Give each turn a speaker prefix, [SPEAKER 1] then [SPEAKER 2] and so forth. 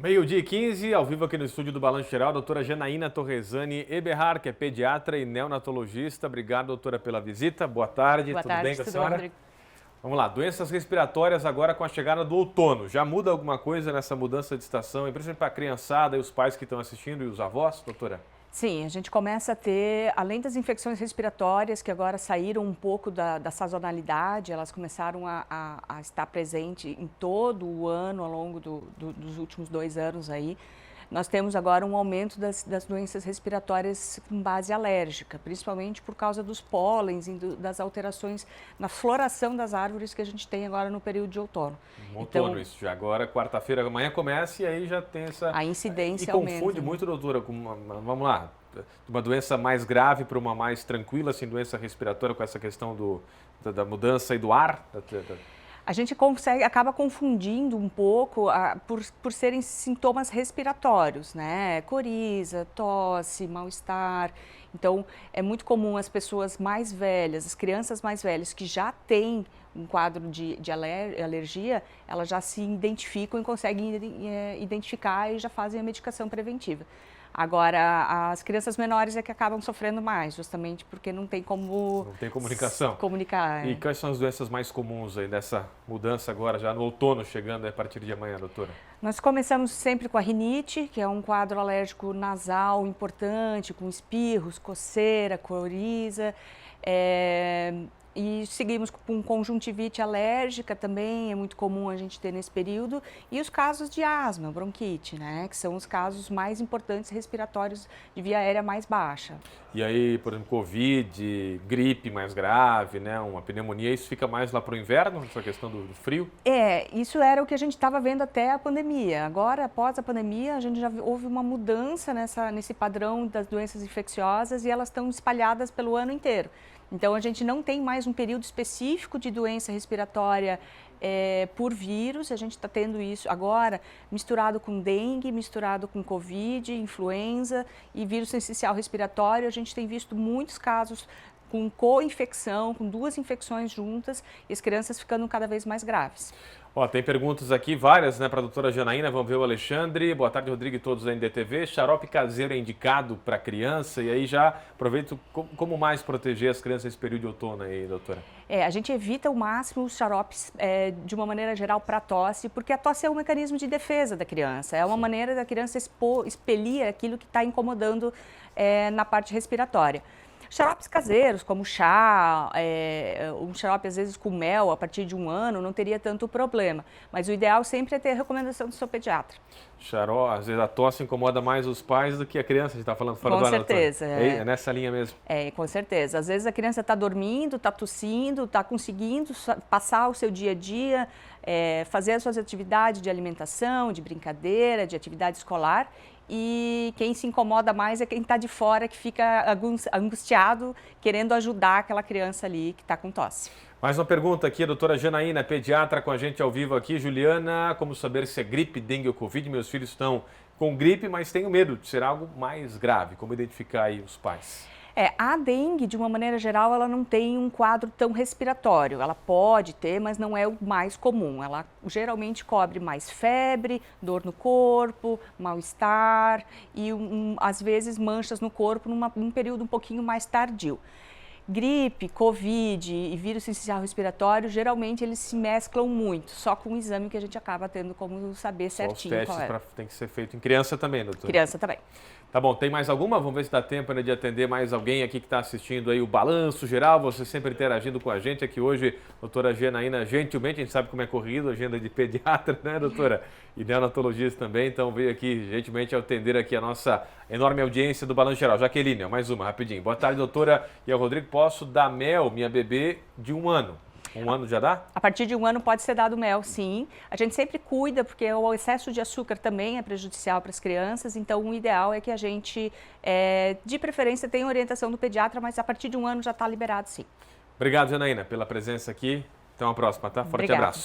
[SPEAKER 1] Meio-dia e 15, ao vivo aqui no estúdio do Balanço Geral, a doutora Janaína Torresani Eberhard, que é pediatra e neonatologista. Obrigado, doutora, pela visita. Boa tarde,
[SPEAKER 2] Boa
[SPEAKER 1] tudo
[SPEAKER 2] tarde,
[SPEAKER 1] bem com a
[SPEAKER 2] tudo
[SPEAKER 1] senhora?
[SPEAKER 2] Rodrigo?
[SPEAKER 1] Vamos lá, doenças respiratórias agora com a chegada do outono. Já muda alguma coisa nessa mudança de estação, principalmente para a criançada e os pais que estão assistindo e os avós, doutora?
[SPEAKER 2] Sim, a gente começa a ter, além das infecções respiratórias, que agora saíram um pouco da sazonalidade, elas começaram a estar presentes em todo o ano, ao longo dos últimos 2 anos aí. Nós temos agora um aumento das doenças respiratórias com base alérgica, principalmente por causa dos pólens e das alterações na floração das árvores que a gente tem agora no período de outono.
[SPEAKER 1] Outono, isso já agora, quarta-feira, amanhã começa e aí já tem essa...
[SPEAKER 2] A incidência
[SPEAKER 1] E confunde
[SPEAKER 2] aumenta,
[SPEAKER 1] muito, doutora, com vamos lá, uma doença mais grave para uma mais tranquila, assim, doença respiratória com essa questão da mudança e do ar?
[SPEAKER 2] A gente acaba confundindo um pouco por serem sintomas respiratórios, né? Coriza, tosse, mal-estar. Então, é muito comum as pessoas mais velhas, as crianças mais velhas que já têm um quadro de alergia, elas já se identificam e conseguem identificar e já fazem a medicação preventiva. Agora, as crianças menores é que acabam sofrendo mais, justamente porque não tem como...
[SPEAKER 1] Não tem comunicação.
[SPEAKER 2] Comunicar.
[SPEAKER 1] E quais são as doenças mais comuns aí dessa mudança agora, já no outono, chegando a partir de amanhã, doutora?
[SPEAKER 2] Nós começamos sempre com a rinite, que é um quadro alérgico nasal importante, com espirros, coceira, coriza. E seguimos com conjuntivite alérgica também, é muito comum a gente ter nesse período. E os casos de asma, bronquite, né? Que são os casos mais importantes respiratórios de via aérea mais baixa.
[SPEAKER 1] E aí, por exemplo, Covid, gripe mais grave, né? Uma pneumonia, isso fica mais lá para o inverno, essa questão do frio?
[SPEAKER 2] Isso era o que a gente estava vendo até a pandemia. Agora, após a pandemia, a gente já houve uma mudança nesse padrão das doenças infecciosas e elas estão espalhadas pelo ano inteiro. Então, a gente não tem mais um período específico de doença respiratória por vírus, a gente está tendo isso agora misturado com dengue, misturado com Covid, influenza e vírus essencial respiratório. A gente tem visto muitos casos com co-infecção, com 2 infecções juntas e as crianças ficando cada vez mais graves.
[SPEAKER 1] Ó, tem perguntas aqui, várias, né, para a doutora Janaína. Vamos ver o Alexandre. Boa tarde, Rodrigo e todos da NDTV. Xarope caseiro é indicado para criança? E aí já aproveito, como mais proteger as crianças nesse período de outono aí, doutora?
[SPEAKER 2] A gente evita ao máximo os xaropes de uma maneira geral para tosse, porque a tosse é um mecanismo de defesa da criança. É uma maneira da criança expelir aquilo que está incomodando na parte respiratória. Xaropes caseiros, como chá, um xarope às vezes com mel a partir de 1 ano, não teria tanto problema. Mas o ideal sempre é ter a recomendação do seu pediatra.
[SPEAKER 1] Xarope, às vezes a tosse incomoda mais os pais do que a criança, a gente está falando fora do ar, doutora.
[SPEAKER 2] Com certeza.
[SPEAKER 1] É nessa linha mesmo.
[SPEAKER 2] Com certeza. Às vezes a criança está dormindo, está tossindo, está conseguindo passar o seu dia a dia, fazer as suas atividades de alimentação, de brincadeira, de atividade escolar. E quem se incomoda mais é quem está de fora, que fica angustiado, querendo ajudar aquela criança ali que está com tosse.
[SPEAKER 1] Mais uma pergunta aqui, a doutora Janaína, pediatra com a gente ao vivo aqui. Juliana, como saber se é gripe, dengue ou Covid? Meus filhos estão com gripe, mas tenho medo de ser algo mais grave. Como identificar aí os pais?
[SPEAKER 2] A dengue, de uma maneira geral, ela não tem um quadro tão respiratório. Ela pode ter, mas não é o mais comum. Ela geralmente cobre mais febre, dor no corpo, mal-estar e, às vezes, manchas no corpo num período um pouquinho mais tardio. Gripe, Covid e vírus essencial respiratório, geralmente eles se mesclam muito, só com o exame que a gente acaba tendo como saber certinho
[SPEAKER 1] qual é. Os testes tem que ser feito em criança também, doutora?
[SPEAKER 2] Criança também.
[SPEAKER 1] Tá bom, tem mais alguma? Vamos ver se dá tempo ainda de atender mais alguém aqui que está assistindo aí o Balanço Geral, você sempre interagindo com a gente aqui hoje, doutora Janaína, gentilmente, a gente sabe como é corrido, agenda de pediatra, né, doutora? E neonatologista também, então veio aqui gentilmente atender aqui a nossa enorme audiência do Balanço Geral. Jaqueline, mais uma, rapidinho. Boa tarde, doutora. E ao Rodrigo, posso dar mel, minha bebê, de 1 ano? 1 ano já dá? A
[SPEAKER 2] partir de 1 ano pode ser dado mel, sim. A gente sempre cuida, porque o excesso de açúcar também é prejudicial para as crianças, então o ideal é que a gente, de preferência, tenha orientação do pediatra, mas a partir de 1 ano já está liberado, sim.
[SPEAKER 1] Obrigado, Janaína, pela presença aqui. Até uma próxima, tá? Forte abraço.